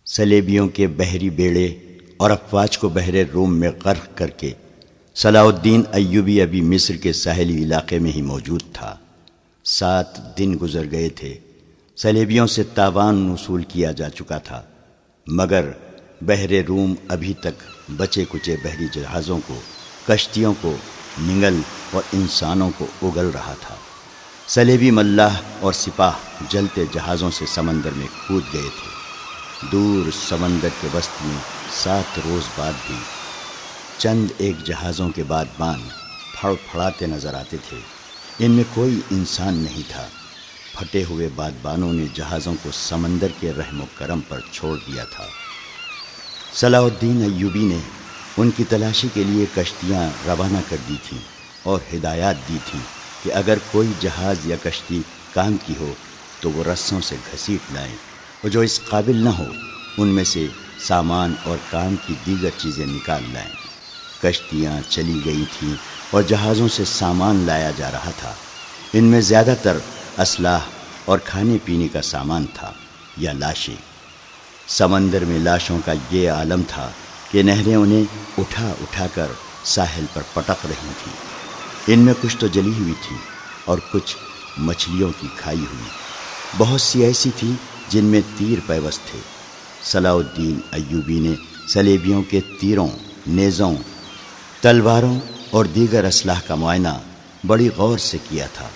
سلیبیوں کے بحری بیڑے اور افواج کو بحر روم میں غرق کر کے صلاح الدین ایوبی ابھی مصر کے ساحلی علاقے میں ہی موجود تھا۔ 7 دن گزر گئے تھے، سلیبیوں سے تاوان وصول کیا جا چکا تھا، مگر بحر روم ابھی تک بچے کچے بحری جہازوں کو، کشتیوں کو نگل اور انسانوں کو اگل رہا تھا۔ صلیبی ملاح اور سپاہ جلتے جہازوں سے سمندر میں کود گئے تھے۔ دور سمندر کے وسط میں 7 روز بعد بھی چند ایک جہازوں کے بادبان پھڑ پھڑاتے نظر آتے تھے۔ ان میں کوئی انسان نہیں تھا۔ پھٹے ہوئے بادبانوں نے جہازوں کو سمندر کے رحم و کرم پر چھوڑ دیا تھا۔ صلاح الدین ایوبی نے ان کی تلاشی کے لیے کشتیاں روانہ کر دی تھیں اور ہدایات دی تھیں کہ اگر کوئی جہاز یا کشتی کام کی ہو تو وہ رسوں سے گھسیٹ لائیں، اور جو اس قابل نہ ہو ان میں سے سامان اور کام کی دیگر چیزیں نکال لائیں۔ کشتیاں چلی گئی تھیں اور جہازوں سے سامان لایا جا رہا تھا۔ ان میں زیادہ تر اسلحہ اور کھانے پینے کا سامان تھا یا لاشیں۔ سمندر میں لاشوں کا یہ عالم تھا کہ نہریں انہیں اٹھا اٹھا کر ساحل پر پٹک رہی تھیں۔ ان میں کچھ تو جلی ہوئی تھی اور کچھ مچھلیوں کی کھائی ہوئی۔ بہت سی ایسی تھی جن میں تیر پیوست تھے۔ صلاح الدین ایوبی نے صلیبیوں کے تیروں، نیزوں، تلواروں اور دیگر اسلحہ کا معائنہ بڑی غور سے کیا تھا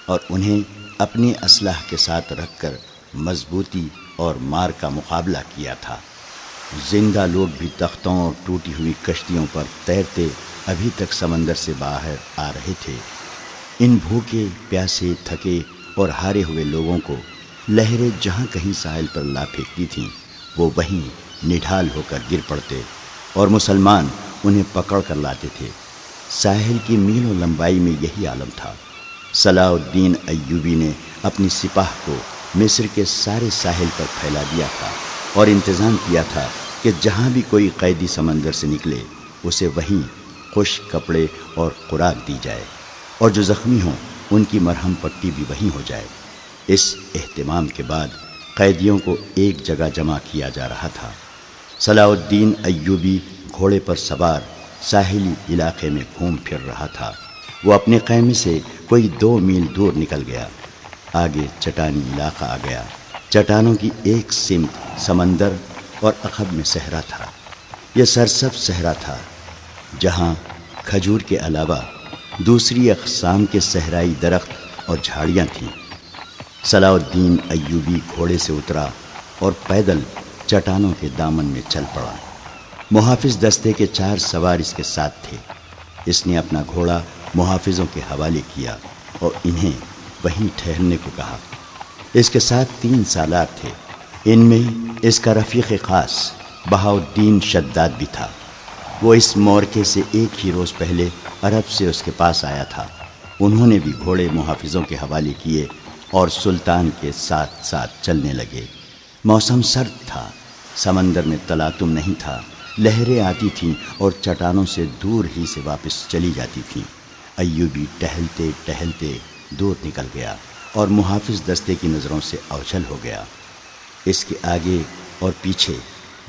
اور انہیں اپنی اسلحہ کے ساتھ رکھ کر مضبوطی اور مار کا مقابلہ کیا تھا۔ زندہ لوگ بھی تختوں اور ٹوٹی ہوئی کشتیوں پر تیرتے ابھی تک سمندر سے باہر آ رہے تھے۔ ان بھوکے، پیاسے، تھکے اور ہارے ہوئے لوگوں کو لہریں جہاں کہیں ساحل پر لا پھینکتی تھیں، وہ وہیں نڈھال ہو کر گر پڑتے اور مسلمان انہیں پکڑ کر لاتے تھے۔ ساحل کی میلوں لمبائی میں یہی عالم تھا۔ صلاح الدین ایوبی نے اپنی سپاہ کو مصر کے سارے ساحل پر پھیلا دیا تھا اور انتظام کیا تھا کہ جہاں بھی کوئی قیدی سمندر سے نکلے اسے وہیں خشک کپڑے اور خوراک دی جائے، اور جو زخمی ہوں ان کی مرہم پٹی بھی وہیں ہو جائے۔ اس اہتمام کے بعد قیدیوں کو ایک جگہ جمع کیا جا رہا تھا۔ صلاح الدین ایوبی گھوڑے پر سوار ساحلی علاقے میں گھوم پھر رہا تھا۔ وہ اپنے خیمے سے کوئی 2 میل دور نکل گیا۔ آگے چٹانی علاقہ آ گیا۔ چٹانوں کی ایک سمت سمندر اور عقب میں صحرا تھا۔ یہ سرسبز صحرا تھا جہاں کھجور کے علاوہ دوسری اقسام کے صحرائی درخت اور جھاڑیاں تھیں۔ صلاح الدین ایوبی گھوڑے سے اترا اور پیدل چٹانوں کے دامن میں چل پڑا۔ محافظ دستے کے 4 سوار اس کے ساتھ تھے۔ اس نے اپنا گھوڑا محافظوں کے حوالے کیا اور انہیں وہیں ٹھہرنے کو کہا۔ اس کے ساتھ 3 سالار تھے۔ ان میں اس کا رفیق خاص بہاؤالدین شداد بھی تھا۔ وہ اس مورکے سے ایک ہی روز پہلے عرب سے اس کے پاس آیا تھا۔ انہوں نے بھی گھوڑے محافظوں کے حوالے کیے اور سلطان کے ساتھ ساتھ چلنے لگے۔ موسم سرد تھا، سمندر میں تلاطم نہیں تھا۔ لہریں آتی تھیں اور چٹانوں سے دور ہی سے واپس چلی جاتی تھیں۔ ایوبی ٹہلتے ٹہلتے دور نکل گیا اور محافظ دستے کی نظروں سے اوجھل ہو گیا۔ اس کے آگے اور پیچھے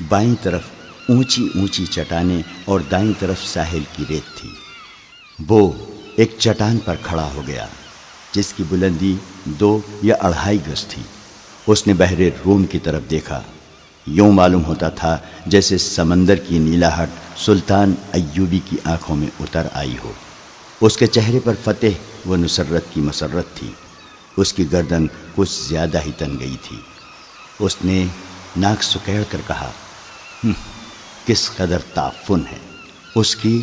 بائیں طرف اونچی اونچی چٹانیں اور دائیں طرف ساحل کی ریت تھی۔ وہ ایک چٹان پر کھڑا ہو گیا جس کی بلندی 2 یا 2.5 گز تھی۔ اس نے بحر روم کی طرف دیکھا۔ یوں معلوم ہوتا تھا جیسے سمندر کی نیلاہٹ سلطان ایوبی کی آنکھوں میں اتر آئی ہو۔ اس کے چہرے پر فتح و نصرت کی مسرت تھی۔ اس کی گردن کچھ زیادہ ہی تن گئی تھی۔ اس نے ناک سکیڑ کر کہا، کس قدر تعفن ہے۔ اس کی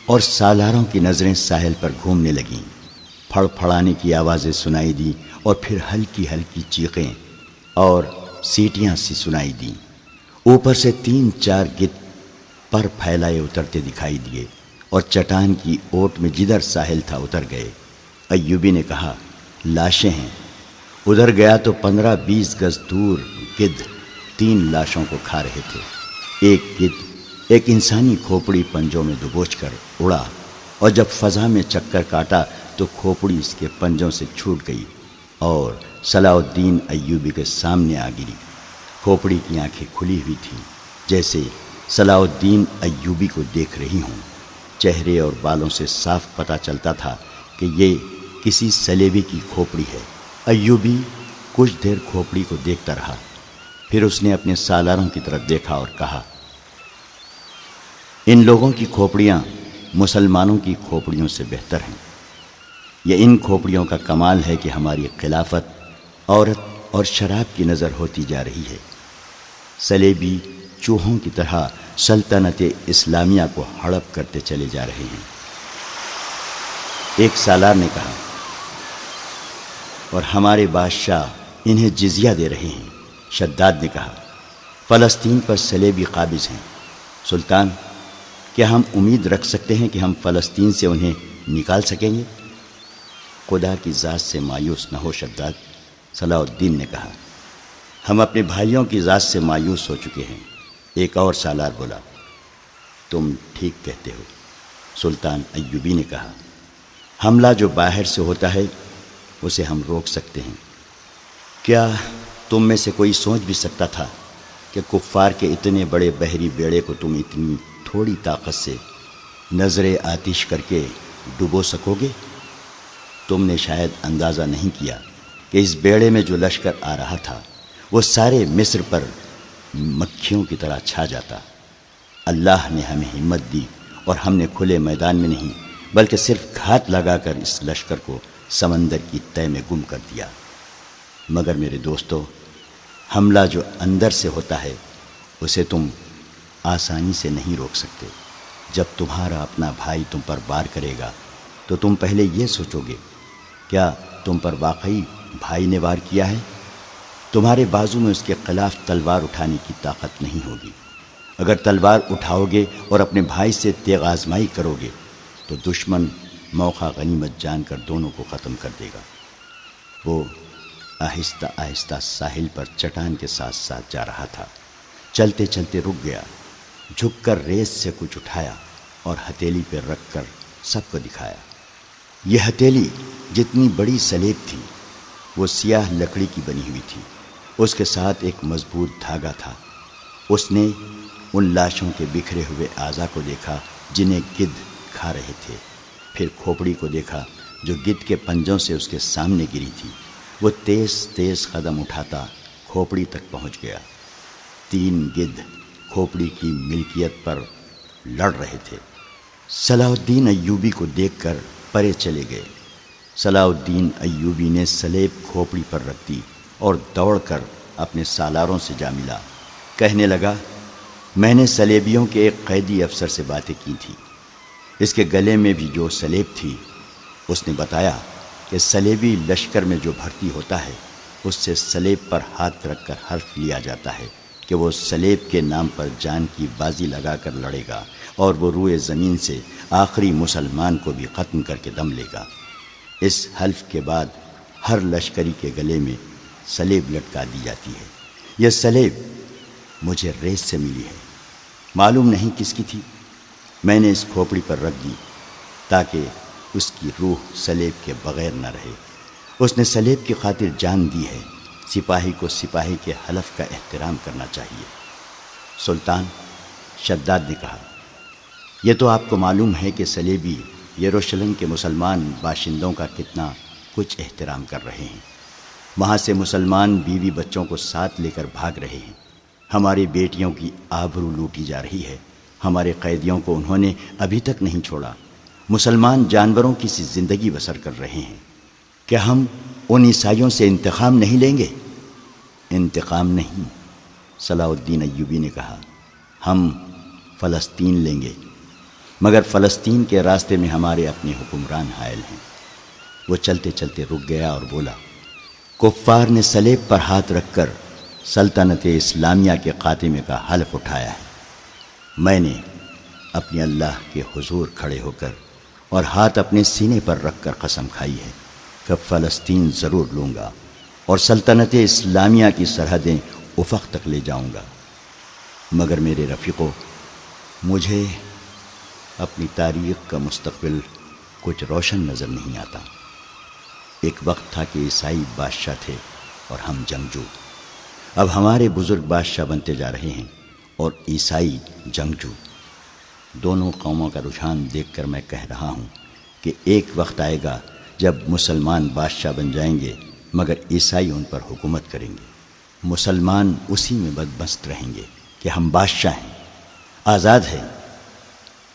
اور سالاروں کی نظریں ساحل پر گھومنے لگیں۔ پھڑ پھڑانے کی آوازیں سنائی دی اور پھر ہلکی ہلکی چیخیں اور سیٹیاں سی سنائی دیں۔ اوپر سے 3-4 گدھ پر پھیلائے اترتے دکھائی دیے اور چٹان کی اوٹ میں جدھر ساحل تھا اتر گئے۔ ایوبی نے کہا، لاشیں ہیں۔ ادھر گیا تو 15-20 گز دور گدھ 3 لاشوں کو کھا رہے تھے۔ ایک گدھ ایک انسانی کھوپڑی پنجوں میں دبوچ کر اڑا اور جب فضا میں چکر کاٹا تو کھوپڑی اس کے پنجوں سے چھوٹ گئی اور صلاح الدین ایوبی کے سامنے آ گری۔ کھوپڑی کی آنکھیں کھلی ہوئی تھیں، جیسے صلاح الدین ایوبی کو دیکھ رہی ہوں۔ چہرے اور بالوں سے صاف پتہ چلتا تھا کہ یہ کسی سلیبی کی کھوپڑی ہے۔ ایوبی کچھ دیر کھوپڑی کو دیکھتا رہا، پھر اس نے اپنے سالاروں کی طرف دیکھا اور کہا، ان لوگوں کی کھوپڑیاں مسلمانوں کی کھوپڑیوں سے بہتر ہیں۔ یہ ان کھوپڑیوں کا کمال ہے کہ ہماری خلافت عورت اور شراب کی نظر ہوتی جا رہی ہے۔ سلیبی چوہوں کی طرح سلطنت اسلامیہ کو ہڑپ کرتے چلے جا رہے ہیں۔ ایک سالار نے کہا، اور ہمارے بادشاہ انہیں جزیہ دے رہے ہیں۔ شداد نے کہا، فلسطین پر سلیبی قابض ہیں۔ سلطان، کیا ہم امید رکھ سکتے ہیں کہ ہم فلسطین سے انہیں نکال سکیں گے؟ خدا کی ذات سے مایوس نہ ہو شداد، صلاح الدین نے کہا، ہم اپنے بھائیوں کی ذات سے مایوس ہو چکے ہیں۔ ایک اور سالار بولا، تم ٹھیک کہتے ہو۔ سلطان ایوبی نے کہا، حملہ جو باہر سے ہوتا ہے اسے ہم روک سکتے ہیں۔ کیا تم میں سے کوئی سوچ بھی سکتا تھا کہ کفار کے اتنے بڑے بحری بیڑے کو تم اتنی تھوڑی طاقت سے نظر آتش کر کے ڈبو سکو گے؟ تم نے شاید اندازہ نہیں کیا کہ اس بیڑے میں جو لشکر آ رہا تھا وہ سارے مصر پر مکھیوں کی طرح چھا جاتا۔ اللہ نے ہمیں ہمت دی اور ہم نے کھلے میدان میں نہیں بلکہ صرف گھات لگا کر اس لشکر کو سمندر کی تہہ میں گم کر دیا۔ مگر میرے دوستو، حملہ جو اندر سے ہوتا ہے اسے تم آسانی سے نہیں روک سکتے۔ جب تمہارا اپنا بھائی تم پر وار کرے گا تو تم پہلے یہ سوچو گے، کیا تم پر واقعی بھائی نے وار کیا ہے؟ تمہارے بازو میں اس کے خلاف تلوار اٹھانے کی طاقت نہیں ہوگی۔ اگر تلوار اٹھاؤ گے اور اپنے بھائی سے تیغ آزمائی کرو گے تو دشمن موقع غنیمت جان کر دونوں کو ختم کر دے گا۔ وہ آہستہ آہستہ ساحل پر چٹان کے ساتھ ساتھ جا رہا تھا۔ چلتے چلتے رک گیا، جھک کر ریت سے کچھ اٹھایا اور ہتھیلی پہ رکھ کر سب کو دکھایا۔ یہ ہتھیلی جتنی بڑی سلیب تھی وہ سیاہ لکڑی کی بنی ہوئی تھی۔ اس کے ساتھ ایک مضبوط دھاگا تھا۔ اس نے ان لاشوں کے بکھرے ہوئے اعضا کو دیکھا جنہیں گدھ کھا رہے تھے، پھر کھوپڑی کو دیکھا جو گدھ کے پنجوں سے اس کے سامنے گری تھی۔ وہ تیز تیز قدم اٹھاتا کھوپڑی تک پہنچ گیا۔ 3 گدھ کھوپڑی کی ملکیت پر لڑ رہے تھے۔ صلاح الدین ایوبی کو دیکھ کر پرے چلے گئے۔ صلاح الدین ایوبی نے سلیب کھوپڑی پر رکھ دی اور دوڑ کر اپنے سالاروں سے جا ملا۔ کہنے لگا، میں نے سلیبیوں کے ایک قیدی افسر سے باتیں کی تھی۔ اس کے گلے میں بھی جو سلیب تھی، اس نے بتایا کہ سلیبی لشکر میں جو بھرتی ہوتا ہے اس سے سلیب پر ہاتھ رکھ کر حلف لیا جاتا ہے کہ وہ سلیب کے نام پر جان کی بازی لگا کر لڑے گا اور وہ روئے زمین سے آخری مسلمان کو بھی ختم کر کے دم لے گا۔ اس حلف کے بعد ہر لشکری کے گلے میں سلیب لٹکا دی جاتی ہے۔ یہ سلیب مجھے ریت سے ملی ہے، معلوم نہیں کس کی تھی۔ میں نے اس کھوپڑی پر رکھ دی تاکہ اس کی روح سلیب کے بغیر نہ رہے۔ اس نے سلیب کی خاطر جان دی ہے۔ سپاہی کو سپاہی کے حلف کا احترام کرنا چاہیے۔ سلطان، شداد نے کہا، یہ تو آپ کو معلوم ہے کہ سلیبی یروشلم کے مسلمان باشندوں کا کتنا کچھ احترام کر رہے ہیں۔ وہاں سے مسلمان بیوی بچوں کو ساتھ لے کر بھاگ رہے ہیں۔ ہماری بیٹیوں کی آبرو لوٹی جا رہی ہے۔ ہمارے قیدیوں کو انہوں نے ابھی تک نہیں چھوڑا۔ مسلمان جانوروں کی سی زندگی بسر کر رہے ہیں۔ کیا ہم ان عیسائیوں سے انتقام نہیں لیں گے؟ انتقام نہیں، صلاح الدین ایوبی نے کہا، ہم فلسطین لیں گے، مگر فلسطین کے راستے میں ہمارے اپنے حکمران حائل ہیں۔ وہ چلتے چلتے رک گیا اور بولا، کفار نے سلیب پر ہاتھ رکھ کر سلطنت اسلامیہ کے خاتمے کا حلف اٹھایا ہے۔ میں نے اپنے اللہ کے حضور کھڑے ہو کر اور ہاتھ اپنے سینے پر رکھ کر قسم کھائی ہے کہ فلسطین ضرور لوں گا اور سلطنت اسلامیہ کی سرحدیں افق تک لے جاؤں گا۔ مگر میرے رفیقوں، مجھے اپنی تاریخ کا مستقبل کچھ روشن نظر نہیں آتا۔ ایک وقت تھا کہ عیسائی بادشاہ تھے اور ہم جنگجو۔ اب ہمارے بزرگ بادشاہ بنتے جا رہے ہیں اور عیسائی جنگجو۔ دونوں قوموں کا رجحان دیکھ کر میں کہہ رہا ہوں کہ ایک وقت آئے گا جب مسلمان بادشاہ بن جائیں گے مگر عیسائی ان پر حکومت کریں گے۔ مسلمان اسی میں بدمست رہیں گے کہ ہم بادشاہ ہیں، آزاد ہیں،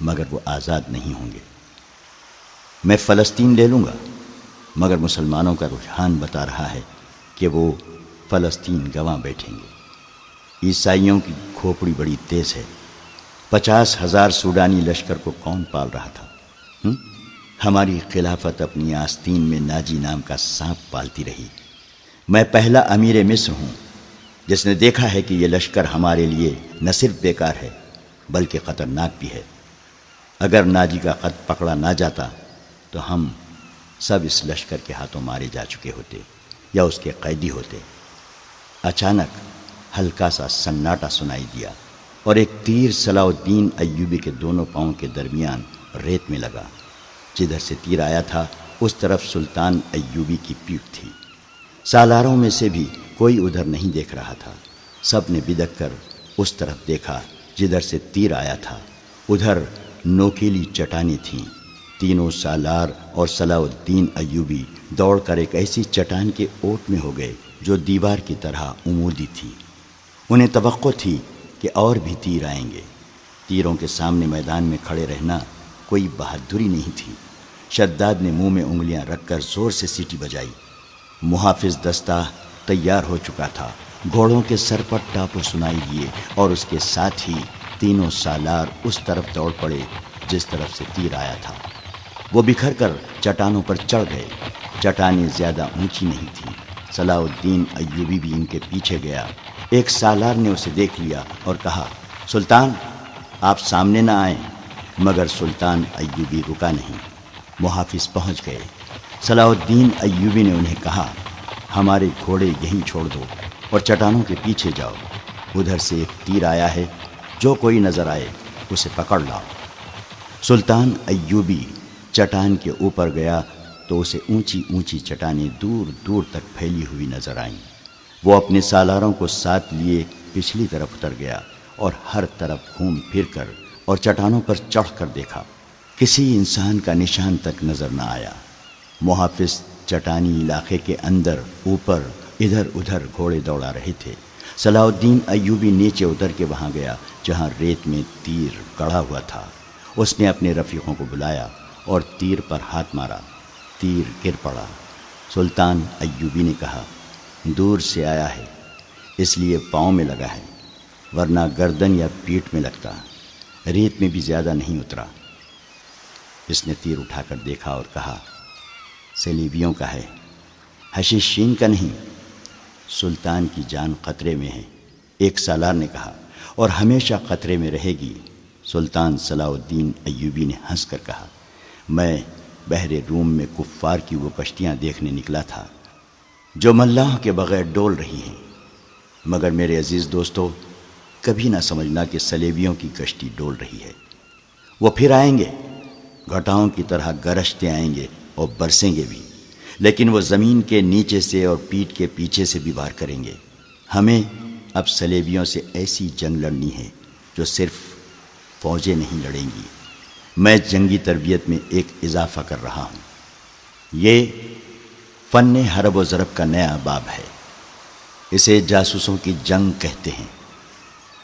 مگر وہ آزاد نہیں ہوں گے۔ میں فلسطین لے لوں گا مگر مسلمانوں کا رجحان بتا رہا ہے کہ وہ فلسطین گنوا بیٹھیں گے۔ عیسائیوں کی کھوپڑی بڑی تیز ہے۔ 50,000 سوڈانی لشکر کو کون پال رہا تھا؟ ہماری خلافت اپنی آستین میں ناجی نام کا سانپ پالتی رہی۔ میں پہلا امیر مصر ہوں جس نے دیکھا ہے کہ یہ لشکر ہمارے لیے نہ صرف بیکار ہے بلکہ خطرناک بھی ہے۔ اگر ناجی کا خط پکڑا نہ جاتا تو ہم سب اس لشکر کے ہاتھوں مارے جا چکے ہوتے یا اس کے قیدی ہوتے۔ اچانک ہلکا سا سناٹا سنائی دیا اور ایک تیر صلاح الدین ایوبی کے دونوں پاؤں کے درمیان ریت میں لگا۔ جدھر سے تیر آیا تھا اس طرف سلطان ایوبی کی پیٹھ تھی۔ سالاروں میں سے بھی کوئی ادھر نہیں دیکھ رہا تھا۔ سب نے بدک کر اس طرف دیکھا جدھر سے تیر آیا تھا۔ ادھر نوکیلی چٹانیں تھیں۔ تینوں سالار اور صلاح الدین ایوبی دوڑ کر ایک ایسی چٹان کے اوٹ میں ہو گئے جو دیوار کی طرح عمودی تھی۔ انہیں توقع تھی کہ اور بھی تیر آئیں گے۔ تیروں کے سامنے میدان میں کھڑے رہنا کوئی بہادری نہیں تھی۔ شداد نے منہ میں انگلیاں رکھ کر زور سے سیٹی بجائی۔ محافظ دستہ تیار ہو چکا تھا۔ گھوڑوں کے سر پر ٹاپو سنائی دیے اور اس کے ساتھ ہی تینوں سالار اس طرف دوڑ پڑے جس طرف سے تیر آیا تھا۔ وہ بکھر کر چٹانوں پر چڑھ گئے۔ چٹانیں زیادہ اونچی نہیں تھیں۔ صلاح الدین ایوبی بھی ان کے پیچھے گیا۔ ایک سالار نے اسے دیکھ لیا اور کہا، سلطان آپ سامنے نہ آئیں، مگر سلطان ایوبی رکا نہیں۔ محافظ پہنچ گئے۔ صلاح الدین ایوبی نے انہیں کہا، ہمارے گھوڑے یہیں چھوڑ دو اور چٹانوں کے پیچھے جاؤ۔ ادھر سے ایک تیر آیا ہے، جو کوئی نظر آئے اسے پکڑ لاؤ۔ سلطان ایوبی چٹان کے اوپر گیا تو اسے اونچی اونچی چٹانیں دور دور تک پھیلی ہوئی نظر آئیں۔ وہ اپنے سالاروں کو ساتھ لیے پچھلی طرف اتر گیا اور ہر طرف گھوم پھر کر اور چٹانوں پر چڑھ کر دیکھا۔ کسی انسان کا نشان تک نظر نہ آیا۔ محافظ چٹانی علاقے کے اندر اوپر ادھر ادھر گھوڑے دوڑا رہے تھے۔ صلاح الدین ایوبی نیچے اتر کے وہاں گیا جہاں ریت میں تیر گڑا ہوا تھا۔ اس نے اپنے رفیقوں کو بلایا اور تیر پر ہاتھ مارا۔ تیر گر پڑا۔ سلطان ایوبی نے کہا، دور سے آیا ہے اس لیے پاؤں میں لگا ہے، ورنہ گردن یا پیٹھ میں لگتا۔ ریت میں بھی زیادہ نہیں اترا۔ اس نے تیر اٹھا کر دیکھا اور کہا، سلیبیوں کا ہے، حشیشین کا نہیں۔ سلطان کی جان خطرے میں ہے، ایک سالار نے کہا، اور ہمیشہ خطرے میں رہے گی۔ سلطان صلاح الدین ایوبی نے ہنس کر کہا، میں بحر روم میں کفار کی وہ کشتیاں دیکھنے نکلا تھا جو ملاح کے بغیر ڈول رہی ہیں، مگر میرے عزیز دوستو، کبھی نہ سمجھنا کہ سلیبیوں کی کشتی ڈول رہی ہے۔ وہ پھر آئیں گے، گھٹاؤں کی طرح گرجتے آئیں گے اور برسیں گے بھی، لیکن وہ زمین کے نیچے سے اور پیٹھ کے پیچھے سے بھی وار کریں گے۔ ہمیں اب سلیبیوں سے ایسی جنگ لڑنی ہے جو صرف فوجیں نہیں لڑیں گی۔ میں جنگی تربیت میں ایک اضافہ کر رہا ہوں۔ یہ فن حرب و ضرب کا نیا باب ہے۔ اسے جاسوسوں کی جنگ کہتے ہیں۔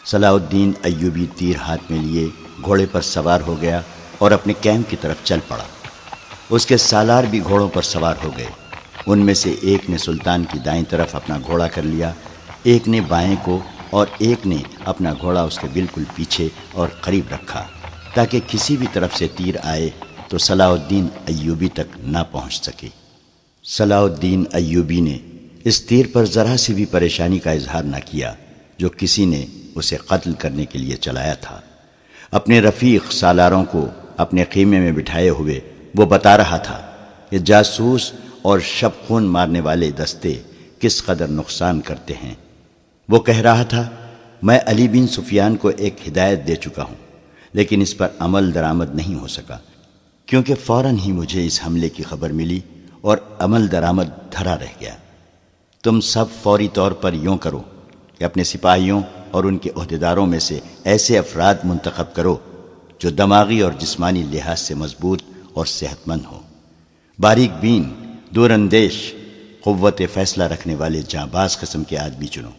صلاح الدین ایوبی تیر ہاتھ میں لیے گھوڑے پر سوار ہو گیا اور اپنے کیمپ کی طرف چل پڑا۔ اس کے سالار بھی گھوڑوں پر سوار ہو گئے۔ ان میں سے ایک نے سلطان کی دائیں طرف اپنا گھوڑا کر لیا، ایک نے بائیں کو، اور ایک نے اپنا گھوڑا اس کے بالکل پیچھے اور قریب رکھا تاکہ کسی بھی طرف سے تیر آئے تو صلاح الدین ایوبی تک نہ پہنچ سکے۔ صلاح الدین ایوبی نے اس تیر پر ذرا سی بھی پریشانی کا اظہار نہ کیا جو کسی نے اسے قتل کرنے کے لیے چلایا تھا۔ اپنے رفیق سالاروں کو اپنے خیمے میں بٹھائے ہوئے وہ بتا رہا تھا کہ جاسوس اور شب خون مارنے والے دستے کس قدر نقصان کرتے ہیں۔ وہ کہہ رہا تھا، میں علی بن سفیان کو ایک ہدایت دے چکا ہوں، لیکن اس پر عمل درآمد نہیں ہو سکا، کیونکہ فوراً ہی مجھے اس حملے کی خبر ملی اور عمل درآمد دھرا رہ گیا۔ تم سب فوری طور پر یوں کرو، کہ اپنے سپاہیوں اور ان کے عہدیداروں میں سے ایسے افراد منتخب کرو جو دماغی اور جسمانی لحاظ سے مضبوط اور صحت مند ہوں، باریک بین، دور اندیش، قوت فیصلہ رکھنے والے جانباز قسم کے آدمی چنو۔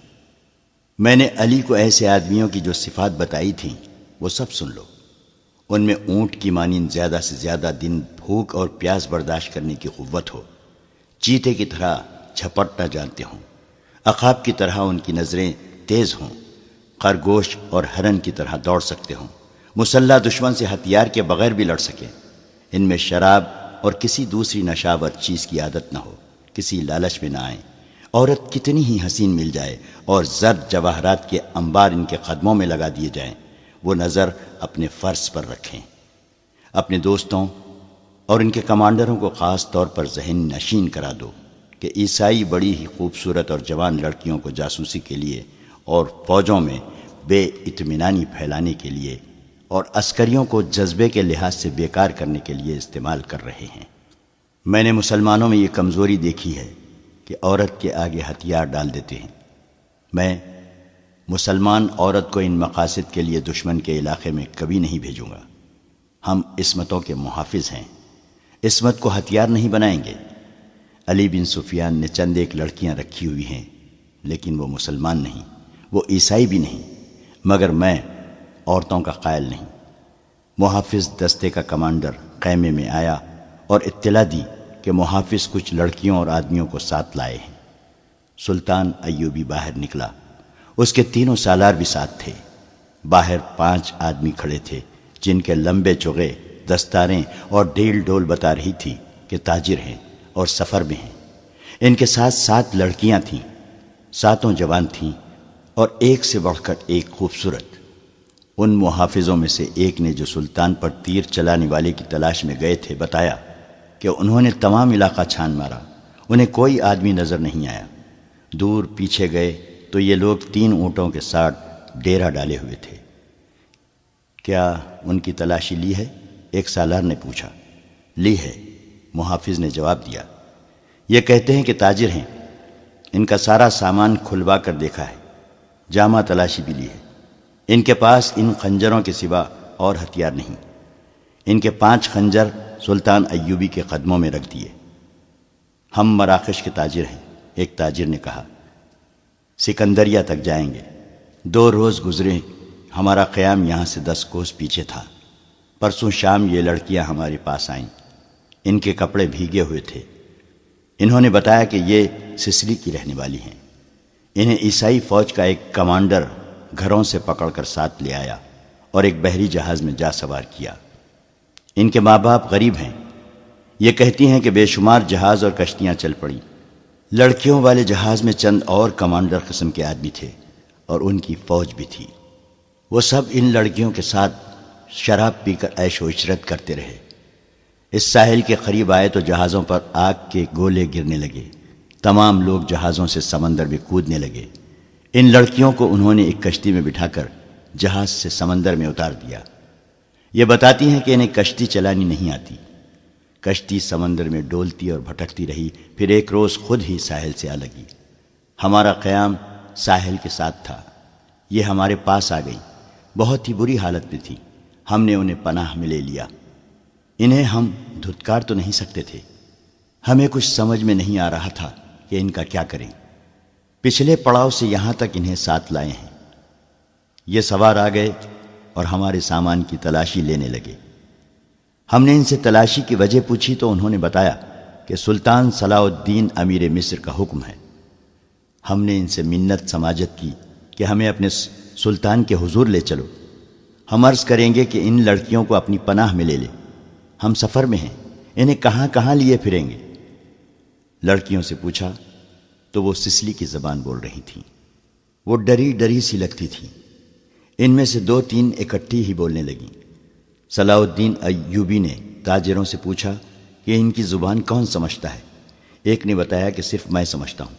میں نے علی کو ایسے آدمیوں کی جو صفات بتائی تھیں وہ سب سن لو۔ ان میں اونٹ کی مانند زیادہ سے زیادہ دن بھوک اور پیاس برداشت کرنے کی قوت ہو، چیتے کی طرح جھپٹنا جانتے ہوں، عقاب کی طرح ان کی نظریں تیز ہوں، خرگوش اور ہرن کی طرح دوڑ سکتے ہوں، مسلح دشمن سے ہتھیار کے بغیر بھی لڑ سکیں، ان میں شراب اور کسی دوسری نشاور چیز کی عادت نہ ہو، کسی لالچ میں نہ آئیں، عورت کتنی ہی حسین مل جائے اور زر جواہرات کے انبار ان کے قدموں میں لگا دیے جائیں، وہ نظر اپنے فرض پر رکھیں۔ اپنے دوستوں اور ان کے کمانڈروں کو خاص طور پر ذہن نشین کرا دو کہ عیسائی بڑی ہی خوبصورت اور جوان لڑکیوں کو جاسوسی کے لیے اور فوجوں میں بے اطمینانی پھیلانے کے لیے اور عسکریوں کو جذبے کے لحاظ سے بیکار کرنے کے لیے استعمال کر رہے ہیں۔ میں نے مسلمانوں میں یہ کمزوری دیکھی ہے کہ عورت کے آگے ہتھیار ڈال دیتے ہیں۔ میں مسلمان عورت کو ان مقاصد کے لیے دشمن کے علاقے میں کبھی نہیں بھیجوں گا۔ ہم عصمتوں کے محافظ ہیں، عصمت کو ہتھیار نہیں بنائیں گے۔ علی بن سفیان نے چند ایک لڑکیاں رکھی ہوئی ہیں، لیکن وہ مسلمان نہیں، وہ عیسائی بھی نہیں، مگر میں عورتوں کا قائل نہیں۔ محافظ دستے کا کمانڈر خیمے میں آیا اور اطلاع دی کہ محافظ کچھ لڑکیوں اور آدمیوں کو ساتھ لائے ہیں۔ سلطان ایوبی باہر نکلا، اس کے تینوں سالار بھی ساتھ تھے۔ باہر 5 آدمی کھڑے تھے جن کے لمبے چوغے، دستاریں اور ڈھیل ڈول بتا رہی تھی کہ تاجر ہیں اور سفر میں ہیں۔ ان کے ساتھ 7 لڑکیاں تھیں، 7 جوان تھیں اور ایک سے بڑھ کر ایک خوبصورت۔ ان محافظوں میں سے ایک نے جو سلطان پر تیر چلانے والے کی تلاش میں گئے تھے بتایا کہ انہوں نے تمام علاقہ چھان مارا، انہیں کوئی آدمی نظر نہیں آیا۔ دور پیچھے گئے تو یہ لوگ 3 اونٹوں کے ساتھ ڈیرا ڈالے ہوئے تھے۔ کیا ان کی تلاشی لی ہے؟ ایک سالار نے پوچھا۔ لی ہے، محافظ نے جواب دیا۔ یہ کہتے ہیں کہ تاجر ہیں، ان کا سارا سامان کھلوا کر دیکھا ہے، جامع تلاشی بھی لی ہے۔ ان کے پاس ان خنجروں کے سوا اور ہتھیار نہیں۔ ان کے 5 خنجر سلطان ایوبی کے قدموں میں رکھ دیے۔ ہم مراکش کے تاجر ہیں، ایک تاجر نے کہا، سکندریہ تک جائیں گے۔ 2 روز گزرے، ہمارا قیام یہاں سے 10 کوس پیچھے تھا۔ پرسوں شام یہ لڑکیاں ہمارے پاس آئیں، ان کے کپڑے بھیگے ہوئے تھے۔ انہوں نے بتایا کہ یہ سسلی کی رہنے والی ہیں۔ انہیں عیسائی فوج کا ایک کمانڈر گھروں سے پکڑ کر ساتھ لے آیا اور ایک بحری جہاز میں جا سوار کیا۔ ان کے ماں باپ غریب ہیں۔ یہ کہتی ہیں کہ بے شمار جہاز اور کشتیاں چل پڑیں۔ لڑکیوں والے جہاز میں چند اور کمانڈر قسم کے آدمی تھے اور ان کی فوج بھی تھی۔ وہ سب ان لڑکیوں کے ساتھ شراب پی کر عیش و عشرت کرتے رہے۔ اس ساحل کے قریب آئے تو جہازوں پر آگ کے گولے گرنے لگے، تمام لوگ جہازوں سے سمندر میں کودنے لگے۔ ان لڑکیوں کو انہوں نے ایک کشتی میں بٹھا کر جہاز سے سمندر میں اتار دیا۔ یہ بتاتی ہیں کہ انہیں کشتی چلانی نہیں آتی۔ کشتی سمندر میں ڈولتی اور بھٹکتی رہی، پھر ایک روز خود ہی ساحل سے آ لگی۔ ہمارا قیام ساحل کے ساتھ تھا، یہ ہمارے پاس آ گئی، بہت ہی بری حالت میں تھی۔ ہم نے انہیں پناہ میں لے لیا۔ انہیں ہم دھتکار تو نہیں سکتے تھے، ہمیں کچھ سمجھ میں نہیں آ رہا تھا کہ ان کا کیا کریں۔ پچھلے پڑاؤ سے یہاں تک انہیں ساتھ لائے ہیں۔ یہ سوار آ گئے اور ہمارے سامان کی تلاشی لینے لگے۔ ہم نے ان سے تلاشی کی وجہ پوچھی تو انہوں نے بتایا کہ سلطان صلاح الدین امیر مصر کا حکم ہے۔ ہم نے ان سے منت سماجت کی کہ ہمیں اپنے سلطان کے حضور لے چلو، ہم عرض کریں گے کہ ان لڑکیوں کو اپنی پناہ میں لے لے، ہم سفر میں ہیں، انہیں کہاں کہاں لیے پھریں گے۔ لڑکیوں سے پوچھا تو وہ سسلی کی زبان بول رہی تھیں۔ وہ ڈری ڈری سی لگتی تھیں۔ ان میں سے 2-3 اکٹھی ہی بولنے لگیں۔ صلاح الدین ایوبی نے تاجروں سے پوچھا کہ ان کی زبان کون سمجھتا ہے۔ ایک نے بتایا کہ صرف میں سمجھتا ہوں۔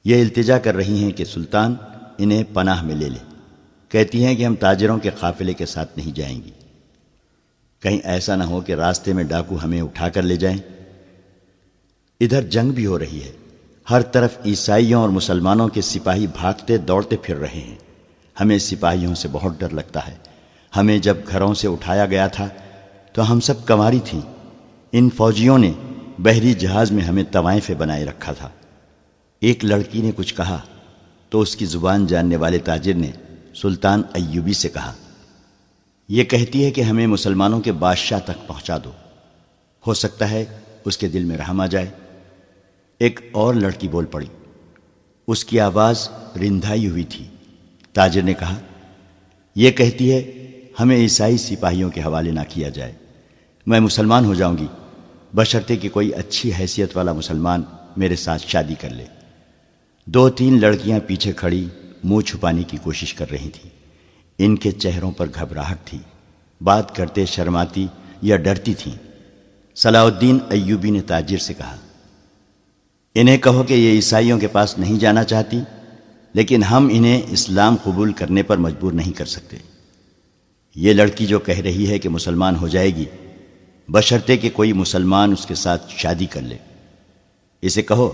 یہ التجا کر رہی ہیں کہ سلطان انہیں پناہ میں لے لے۔ کہتی ہیں کہ ہم تاجروں کے قافلے کے ساتھ نہیں جائیں گی، کہیں ایسا نہ ہو کہ راستے میں ڈاکو ہمیں اٹھا کر لے جائیں۔ ادھر جنگ بھی ہو رہی ہے، ہر طرف عیسائیوں اور مسلمانوں کے سپاہی بھاگتے دوڑتے پھر رہے ہیں۔ ہمیں سپاہیوں سے بہت ڈر لگتا ہے۔ ہمیں جب گھروں سے اٹھایا گیا تھا تو ہم سب کنواری تھیں۔ ان فوجیوں نے بحری جہاز میں ہمیں طوائفیں بنائے رکھا تھا۔ ایک لڑکی نے کچھ کہا تو اس کی زبان جاننے والے تاجر نے سلطان ایوبی سے کہا، یہ کہتی ہے کہ ہمیں مسلمانوں کے بادشاہ تک پہنچا دو، ہو سکتا ہے اس کے دل میں رحم آ جائے۔ ایک اور لڑکی بول پڑی، اس کی آواز رندھائی ہوئی تھی۔ تاجر نے کہا، یہ کہتی ہے ہمیں عیسائی سپاہیوں کے حوالے نہ کیا جائے، میں مسلمان ہو جاؤں گی بشرطے کہ کوئی اچھی حیثیت والا مسلمان میرے ساتھ شادی کر لے۔ 2-3 لڑکیاں پیچھے کھڑی منہ چھپانے کی کوشش کر رہی تھیں۔ ان کے چہروں پر گھبراہٹ تھی، بات کرتے شرماتی یا ڈرتی تھیں۔ صلاح الدین ایوبی نے تاجر سے کہا، انہیں کہو کہ یہ عیسائیوں کے پاس نہیں جانا چاہتی، لیکن ہم انہیں اسلام قبول کرنے پر مجبور نہیں کر سکتے۔ یہ لڑکی جو کہہ رہی ہے کہ مسلمان ہو جائے گی بشرطے کہ کوئی مسلمان اس کے ساتھ شادی کر لے، اسے کہو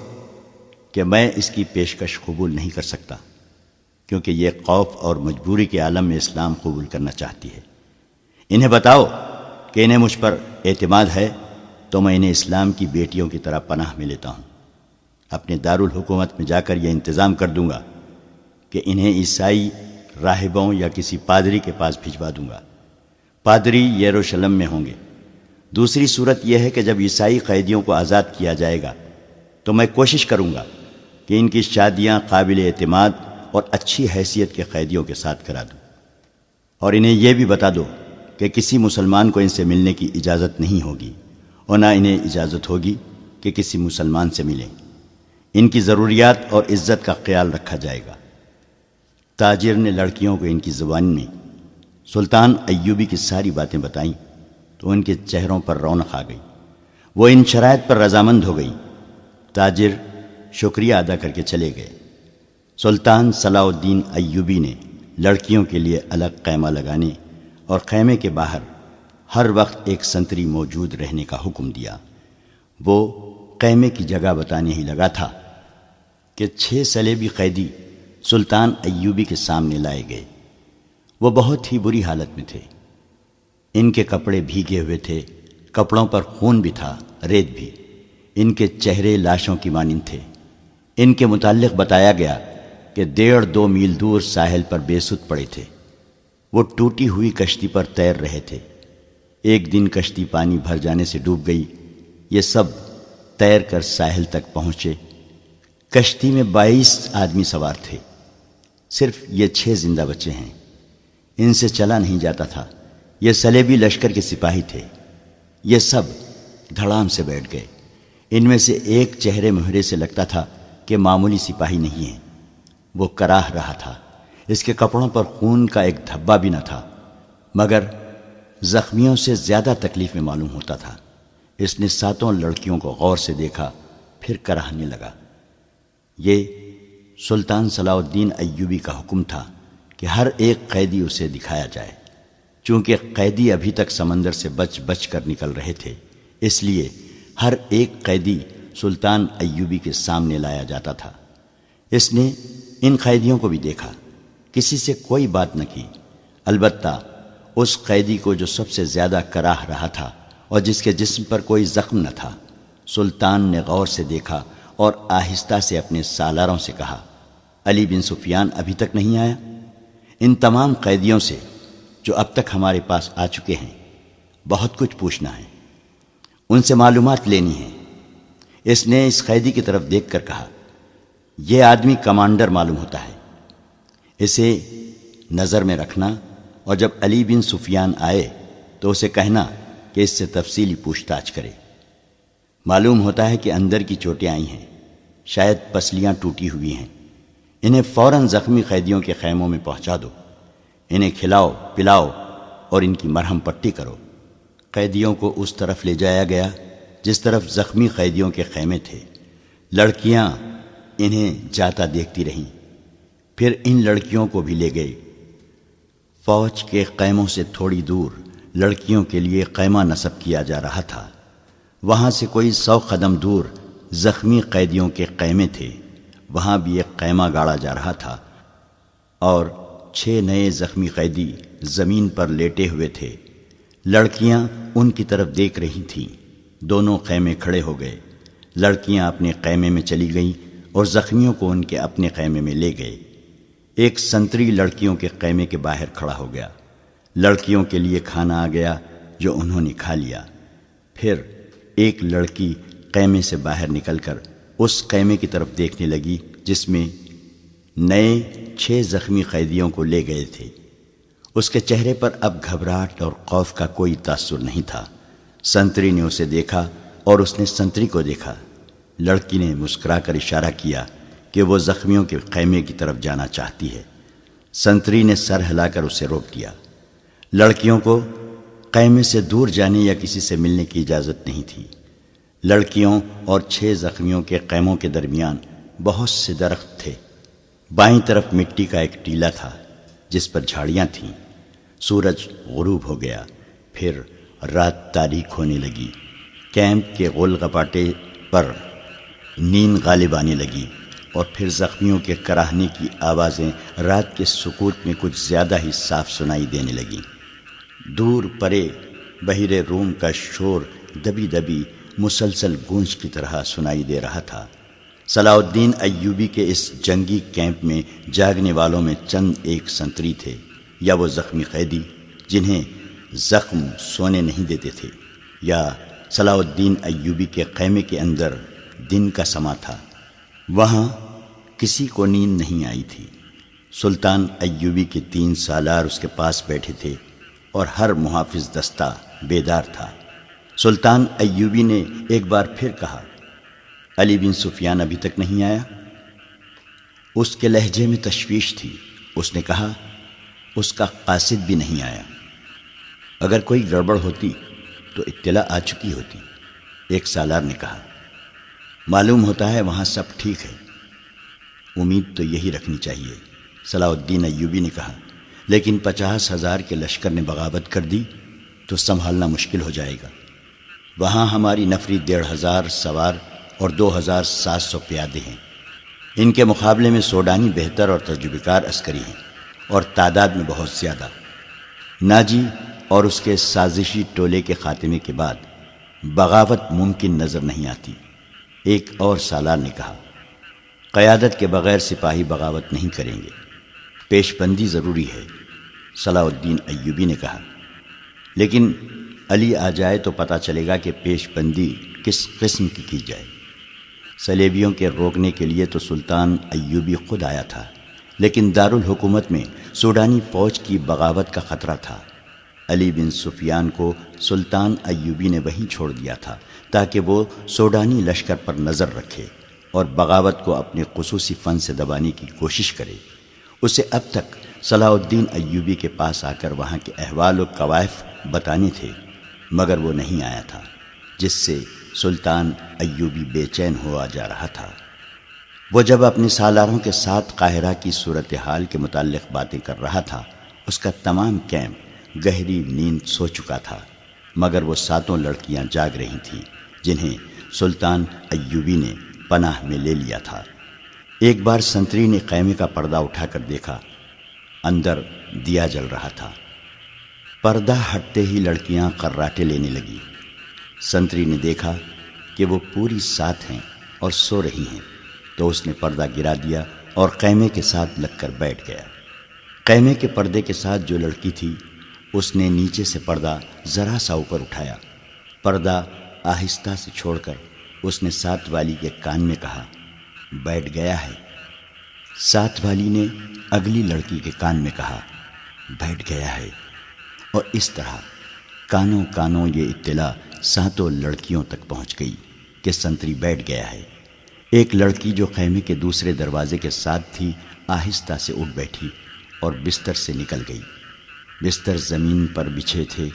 کہ میں اس کی پیشکش قبول نہیں کر سکتا، کیونکہ یہ خوف اور مجبوری کے عالم میں اسلام قبول کرنا چاہتی ہے۔ انہیں بتاؤ کہ انہیں مجھ پر اعتماد ہے تو میں انہیں اسلام کی بیٹیوں کی طرح پناہ میں لیتا ہوں۔ اپنے دارالحکومت میں جا کر یہ انتظام کر دوں گا کہ انہیں عیسائی راہبوں یا کسی پادری کے پاس بھجوا دوں گا۔ پادری یروشلم میں ہوں گے۔ دوسری صورت یہ ہے کہ جب عیسائی قیدیوں کو آزاد کیا جائے گا تو میں کوشش کروں گا کہ ان کی شادیاں قابل اعتماد اور اچھی حیثیت کے قیدیوں کے ساتھ کرا دوں، اور انہیں یہ بھی بتا دو کہ کسی مسلمان کو ان سے ملنے کی اجازت نہیں ہوگی، اور نہ انہیں اجازت ہوگی کہ کسی مسلمان سے ملیں۔ ان کی ضروریات اور عزت کا خیال رکھا جائے گا۔ تاجر نے لڑکیوں کو ان کی زبان میں سلطان ایوبی کی ساری باتیں بتائیں تو ان کے چہروں پر رونق آ گئی۔ وہ ان شرائط پر رضامند ہو گئی۔ تاجر شکریہ ادا کر کے چلے گئے۔ سلطان صلاح الدین ایوبی نے لڑکیوں کے لیے الگ خیمہ لگانے اور خیمے کے باہر ہر وقت ایک سنتری موجود رہنے کا حکم دیا۔ وہ خیمے کی جگہ بتانے ہی لگا تھا کہ 6 صلیبی قیدی سلطان ایوبی کے سامنے لائے گئے۔ وہ بہت ہی بری حالت میں تھے۔ ان کے کپڑے بھیگے ہوئے تھے، کپڑوں پر خون بھی تھا، ریت بھی۔ ان کے چہرے لاشوں کی مانند تھے۔ ان کے متعلق بتایا گیا کہ 1.5-2 میل دور ساحل پر بے سود پڑے تھے۔ وہ ٹوٹی ہوئی کشتی پر تیر رہے تھے۔ ایک دن کشتی پانی بھر جانے سے ڈوب گئی۔ یہ سب تیر کر ساحل تک پہنچے۔ کشتی میں 22 آدمی سوار تھے، صرف یہ 6 زندہ بچے ہیں۔ ان سے چلا نہیں جاتا تھا۔ یہ صلیبی لشکر کے سپاہی تھے۔ یہ سب دھڑام سے بیٹھ گئے۔ ان میں سے ایک چہرے مہرے سے لگتا تھا کہ معمولی سپاہی نہیں ہے۔ وہ کراہ رہا تھا۔ اس کے کپڑوں پر خون کا ایک دھبا بھی نہ تھا، مگر زخمیوں سے زیادہ تکلیف میں معلوم ہوتا تھا۔ اس نے 7 لڑکیوں کو غور سے دیکھا، پھر کراہنے لگا۔ یہ سلطان صلاح الدین ایوبی کا حکم تھا کہ ہر ایک قیدی اسے دکھایا جائے۔ چونکہ قیدی ابھی تک سمندر سے بچ بچ کر نکل رہے تھے، اس لیے ہر ایک قیدی سلطان ایوبی کے سامنے لایا جاتا تھا۔ اس نے ان قیدیوں کو بھی دیکھا، کسی سے کوئی بات نہ کی، البتہ اس قیدی کو جو سب سے زیادہ کراہ رہا تھا اور جس کے جسم پر کوئی زخم نہ تھا، سلطان نے غور سے دیکھا اور آہستہ سے اپنے سالاروں سے کہا، علی بن سفیان ابھی تک نہیں آیا؟ ان تمام قیدیوں سے جو اب تک ہمارے پاس آ چکے ہیں بہت کچھ پوچھنا ہے، ان سے معلومات لینی ہے۔ اس نے اس قیدی کی طرف دیکھ کر کہا، یہ آدمی کمانڈر معلوم ہوتا ہے، اسے نظر میں رکھنا، اور جب علی بن سفیان آئے تو اسے کہنا کہ اس سے تفصیلی پوچھ تاچھ کرے۔ معلوم ہوتا ہے کہ اندر کی چوٹیں آئی ہیں، شاید پسلیاں ٹوٹی ہوئی ہیں۔ انہیں فوراً زخمی قیدیوں کے خیموں میں پہنچا دو، انہیں کھلاؤ پلاؤ اور ان کی مرہم پٹی کرو۔ قیدیوں کو اس طرف لے جایا گیا جس طرف زخمی قیدیوں کے خیمے تھے۔ لڑکیاں انہیں جاتا دیکھتی رہیں، پھر ان لڑکیوں کو بھی لے گئے۔ فوج کے خیموں سے تھوڑی دور لڑکیوں کے لیے خیمہ نصب کیا جا رہا تھا۔ وہاں سے کوئی 100 قدم دور زخمی قیدیوں کے خیمے تھے، وہاں بھی ایک خیمہ گاڑا جا رہا تھا اور 6 نئے زخمی قیدی زمین پر لیٹے ہوئے تھے۔ لڑکیاں ان کی طرف دیکھ رہی تھیں۔ دونوں خیمے کھڑے ہو گئے۔ لڑکیاں اپنے خیمے میں چلی گئیں اور زخمیوں کو ان کے اپنے خیمے میں لے گئے۔ ایک سنتری لڑکیوں کے خیمے کے باہر کھڑا ہو گیا۔ لڑکیوں کے لیے کھانا آ گیا جو انہوں نے کھا لیا۔ پھر ایک لڑکی خیمے سے باہر نکل کر اس خیمے کی طرف دیکھنے لگی جس میں نئے 6 زخمی قیدیوں کو لے گئے تھے۔ اس کے چہرے پر اب گھبراہٹ اور خوف کا کوئی تاثر نہیں تھا۔ سنتری نے اسے دیکھا اور اس نے سنتری کو دیکھا۔ لڑکی نے مسکرا کر اشارہ کیا کہ وہ زخمیوں کے خیمے کی طرف جانا چاہتی ہے۔ سنتری نے سر ہلا کر اسے روک دیا۔ لڑکیوں کو خیمے سے دور جانے یا کسی سے ملنے کی اجازت نہیں تھی۔ لڑکیوں اور 6 زخمیوں کے خیموں کے درمیان بہت سے درخت تھے۔ بائیں طرف مٹی کا ایک ٹیلہ تھا جس پر جھاڑیاں تھیں۔ سورج غروب ہو گیا، پھر رات تاریک ہونے لگی۔ کیمپ کے غول غپاٹے پر نیند غالب آنے لگی اور پھر زخمیوں کے کراہنے کی آوازیں رات کے سکوت میں کچھ زیادہ ہی صاف سنائی دینے لگیں۔ دور پرے بحیرے روم کا شور دبی دبی مسلسل گونج کی طرح سنائی دے رہا تھا۔ صلاح الدین ایوبی کے اس جنگی کیمپ میں جاگنے والوں میں چند ایک سنتری تھے یا وہ زخمی قیدی جنہیں زخم سونے نہیں دیتے تھے، یا صلاح الدین ایوبی کے خیمے کے اندر دن کا سما تھا۔ وہاں کسی کو نیند نہیں آئی تھی۔ سلطان ایوبی کے 3 سالار اس کے پاس بیٹھے تھے اور ہر محافظ دستہ بیدار تھا۔ سلطان ایوبی نے ایک بار پھر کہا، علی بن سفیان ابھی تک نہیں آیا؟ اس کے لہجے میں تشویش تھی۔ اس نے کہا، اس کا قاصد بھی نہیں آیا۔ اگر کوئی گڑبڑ ہوتی تو اطلاع آ چکی ہوتی۔ ایک سالار نے کہا، معلوم ہوتا ہے وہاں سب ٹھیک ہے۔ امید تو یہی رکھنی چاہیے، صلاح الدین ایوبی نے کہا، لیکن 50,000 کے لشکر نے بغاوت کر دی تو سنبھالنا مشکل ہو جائے گا۔ وہاں ہماری نفری 1,500 سوار اور 2,700 پیادے ہیں۔ ان کے مقابلے میں سوڈانی بہتر اور تجربہ کار عسکری ہیں اور تعداد میں بہت زیادہ۔ ناجی اور اس کے سازشی ٹولے کے خاتمے کے بعد بغاوت ممکن نظر نہیں آتی۔ ایک اور سالار نے کہا، قیادت کے بغیر سپاہی بغاوت نہیں کریں گے، پیش بندی ضروری ہے۔ صلاح الدین ایوبی نے کہا، لیکن علی آ جائے تو پتہ چلے گا کہ پیش بندی کس قسم کی جائے۔ صلیبیوں کے روکنے کے لیے تو سلطان ایوبی خود آیا تھا، لیکن دارالحکومت میں سوڈانی فوج کی بغاوت کا خطرہ تھا۔ علی بن سفیان کو سلطان ایوبی نے وہیں چھوڑ دیا تھا تاکہ وہ سوڈانی لشکر پر نظر رکھے اور بغاوت کو اپنے خصوصی فن سے دبانے کی کوشش کرے۔ اسے اب تک صلاح الدین ایوبی کے پاس آ کر وہاں کے احوال و کوائف بتانے تھے، مگر وہ نہیں آیا تھا، جس سے سلطان ایوبی بے چین ہوا جا رہا تھا۔ وہ جب اپنے سالاروں کے ساتھ قاہرہ کی صورتحال کے متعلق باتیں کر رہا تھا، اس کا تمام کیمپ گہری نیند سو چکا تھا، مگر وہ 7 لڑکیاں جاگ رہی تھیں جنہیں سلطان ایوبی نے پناہ میں لے لیا تھا۔ ایک بار سنتری نے خیمے کا پردہ اٹھا کر دیکھا، اندر دیا جل رہا تھا۔ پردہ ہٹتے ہی لڑکیاں قراٹے لینے لگیں۔ سنتری نے دیکھا کہ وہ پوری ساتھ ہیں اور سو رہی ہیں، تو اس نے پردہ گرا دیا اور خیمے کے ساتھ لگ کر بیٹھ گیا۔ خیمے کے پردے کے ساتھ جو لڑکی تھی، اس نے نیچے سے پردہ ذرا سا اوپر اٹھایا۔ پردہ آہستہ سے چھوڑ کر اس نے ساتھ والی کے کان میں کہا، بیٹھ گیا ہے۔ ساتھ والی نے اگلی لڑکی کے کان میں کہا، بیٹھ گیا ہے، اور اس طرح کانوں کانوں یہ اطلاع 7 لڑکیوں تک پہنچ گئی کہ سنتری بیٹھ گیا ہے۔ ایک لڑکی جو خیمے کے دوسرے دروازے کے ساتھ تھی آہستہ سے اٹھ بیٹھی اور بستر سے نکل گئی۔ بستر زمین پر بچھے تھے۔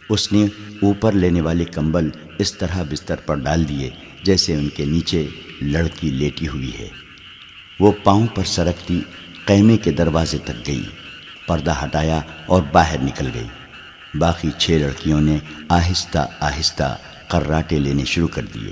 اس نے اوپر لینے والے کمبل اس طرح بستر پر ڈال دیے جیسے ان کے نیچے لڑکی لیٹی ہوئی ہے۔ وہ پاؤں پر سرکتی خیمے کے دروازے تک گئی، پردہ ہٹایا اور باہر نکل گئی۔ باقی 6 لڑکیوں نے آہستہ آہستہ قراٹے لینے شروع کر دیے۔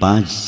5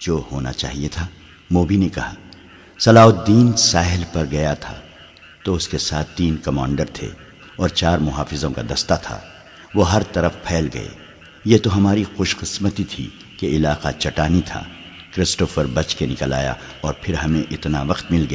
جو ہونا چاہیے تھا۔ موبی نے کہا، صلاح الدین ساحل پر گیا تھا تو اس کے ساتھ 3 کمانڈر تھے اور 4 محافظوں کا دستہ تھا۔ وہ ہر طرف پھیل گئے۔ یہ تو ہماری خوش قسمتی تھی کہ علاقہ چٹانی تھا۔ کرسٹوفر بچ کے نکل آیا اور پھر ہمیں اتنا وقت مل گیا